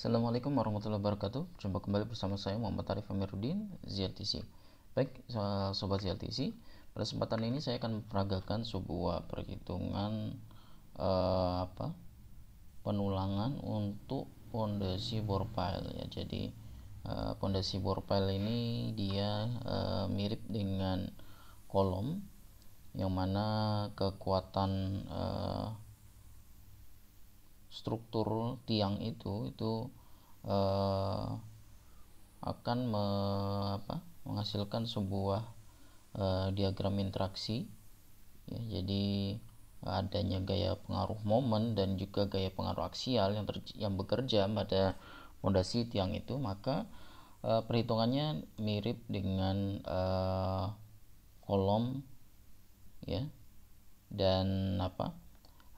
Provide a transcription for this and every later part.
Assalamualaikum warahmatullahi wabarakatuh. Jumpa kembali bersama saya Muhammad Arif Amiruddin, ZLTC. Baik, sobat ZLTC, pada kesempatan ini saya akan memperagakan sebuah perhitungan penulangan untuk pondasi bore pile ya. Jadi pondasi bore pile ini dia mirip dengan kolom yang mana kekuatan struktur tiang itu akan menghasilkan sebuah diagram interaksi ya. Jadi adanya gaya pengaruh momen dan juga gaya pengaruh aksial yang bekerja pada fondasi tiang itu, maka perhitungannya mirip dengan kolom ya. Dan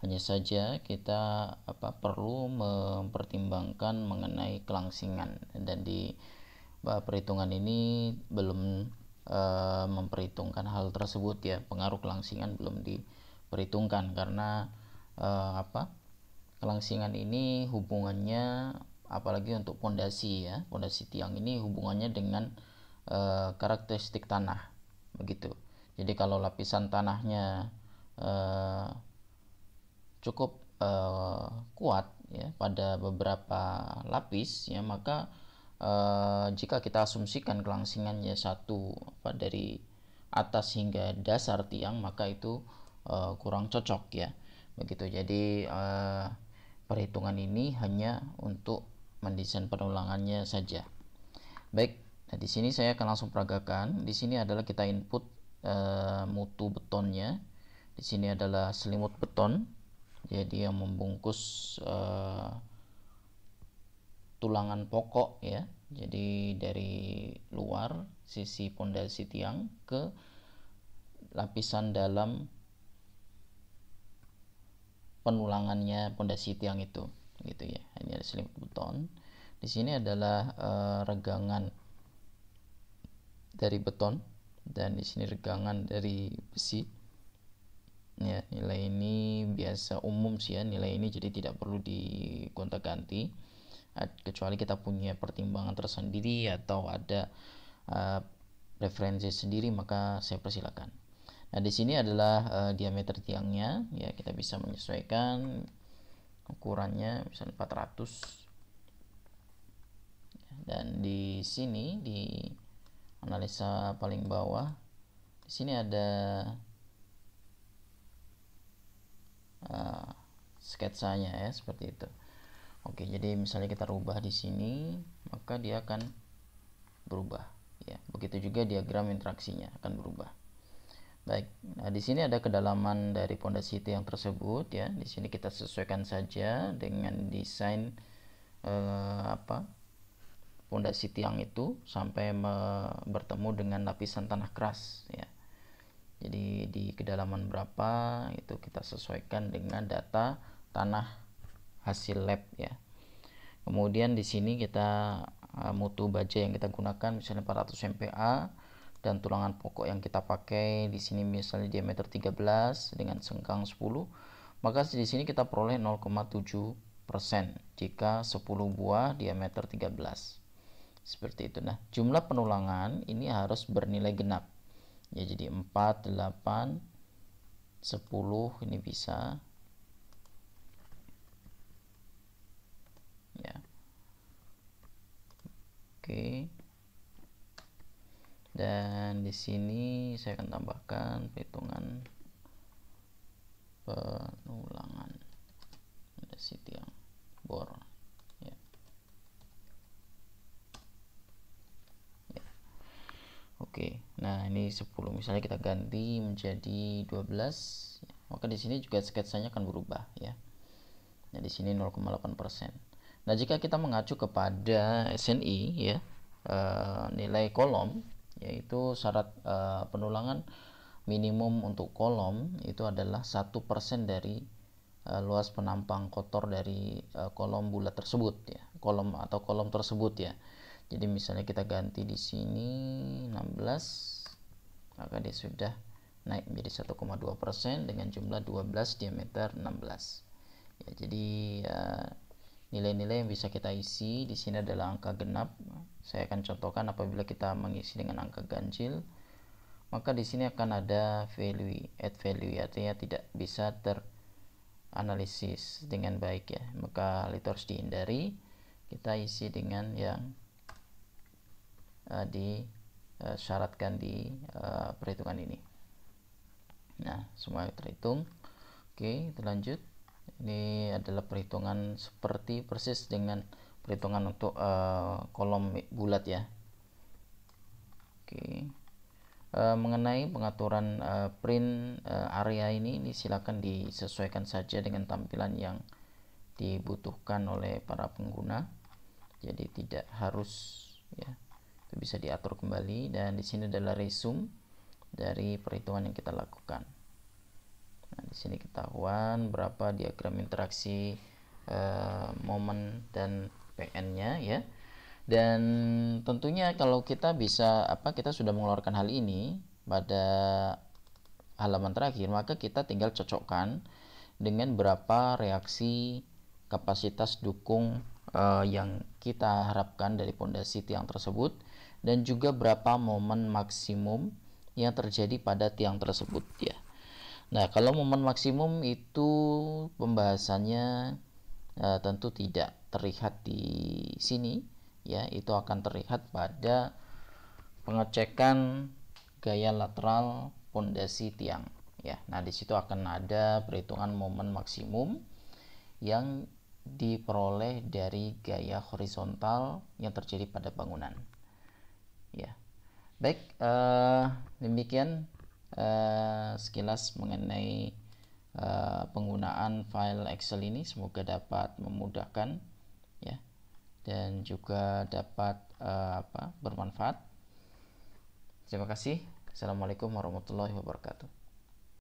hanya saja kita perlu mempertimbangkan mengenai kelangsingan, dan di perhitungan ini belum memperhitungkan hal tersebut ya. Pengaruh kelangsingan belum diperhitungkan karena kelangsingan ini hubungannya, apalagi untuk pondasi ya, pondasi tiang ini hubungannya dengan karakteristik tanah begitu. Jadi kalau lapisan tanahnya cukup kuat ya pada beberapa lapis ya, maka jika kita asumsikan kelangsingannya satu dari atas hingga dasar tiang, maka itu kurang cocok ya begitu. Jadi perhitungan ini hanya untuk mendesain penulangannya saja. Baik, nah di sini saya akan langsung peragakan. Di sini adalah kita input mutu betonnya. Di sini adalah selimut beton, jadi yang membungkus tulangan pokok ya. Jadi dari luar sisi pondasi tiang ke lapisan dalam penulangannya pondasi tiang itu gitu ya. Ini ada selimut beton. Di sini adalah regangan dari beton, dan di sini regangan dari besi ya. Nilai ini biasa umum sih ya, nilai ini jadi tidak perlu digonta-ganti kecuali kita punya pertimbangan tersendiri atau ada referensi sendiri, maka saya persilakan. Nah di sini adalah diameter tiangnya ya, kita bisa menyesuaikan ukurannya misalnya 400 ya. Dan di sini di analisa paling bawah di sini ada sketsanya ya, seperti itu. Oke, jadi misalnya kita rubah di sini, maka dia akan berubah ya. Begitu juga diagram interaksinya akan berubah. Baik, nah di sini ada kedalaman dari pondasi tiang tersebut ya. Di sini kita sesuaikan saja dengan desain pondasi tiang itu sampai bertemu dengan lapisan tanah keras ya. Jadi di kedalaman berapa itu kita sesuaikan dengan data tanah hasil lab ya. Kemudian di sini kita mutu baja yang kita gunakan misalnya 400 MPa, dan tulangan pokok yang kita pakai di sini misalnya diameter 13 dengan sengkang 10, maka di sini kita peroleh 0,7% jika 10 buah diameter 13. Seperti itu. Nah, jumlah penulangan ini harus bernilai genap. Ya, jadi 4, 8, 10 ini bisa ya. Oke. Dan di sini saya akan tambahkan perhitungan penulangan pondasi tiang bor ya. Oke, nah ini 10 misalnya kita ganti menjadi 12 ya, maka di sini juga sketsanya akan berubah ya. Nah di sini 0,8%. Nah jika kita mengacu kepada SNI ya, nilai kolom, yaitu syarat penulangan minimum untuk kolom itu adalah 1% dari luas penampang kotor dari kolom bulat tersebut ya, kolom tersebut ya. Jadi misalnya kita ganti di sini 16, maka dia sudah naik menjadi 1,2% dengan jumlah 12 diameter 16 ya. Jadi nilai-nilai yang bisa kita isi di sini adalah angka genap. Saya akan contohkan apabila kita mengisi dengan angka ganjil, maka di sini akan ada value, add value, artinya tidak bisa teranalisis dengan baik ya. Maka itu harus dihindari. Kita isi dengan yang disyaratkan di perhitungan ini. Nah, semua terhitung. Oke, kita lanjut. Ini adalah perhitungan seperti persis dengan perhitungan untuk kolom bulat ya. Oke. Mengenai pengaturan print area ini silakan disesuaikan saja dengan tampilan yang dibutuhkan oleh para pengguna. Jadi tidak harus ya. Itu bisa diatur kembali, dan di sini adalah resume dari perhitungan yang kita lakukan. Nah, di sini ketahuan berapa diagram interaksi momen dan PN-nya ya. Dan tentunya kalau kita kita sudah mengeluarkan hal ini pada halaman terakhir, maka kita tinggal cocokkan dengan berapa reaksi kapasitas dukung yang kita harapkan dari pondasi tiang tersebut, dan juga berapa momen maksimum yang terjadi pada tiang tersebut ya. Nah, kalau momen maksimum itu pembahasannya tentu tidak terlihat di sini ya, itu akan terlihat pada pengecekan gaya lateral pondasi tiang ya. Nah, di situ akan ada perhitungan momen maksimum yang diperoleh dari gaya horizontal yang terjadi pada bangunan ya. Baik, demikian sekilas mengenai penggunaan file Excel ini. Semoga dapat memudahkan ya, dan juga dapat bermanfaat. Terima kasih. Assalamualaikum warahmatullahi wabarakatuh.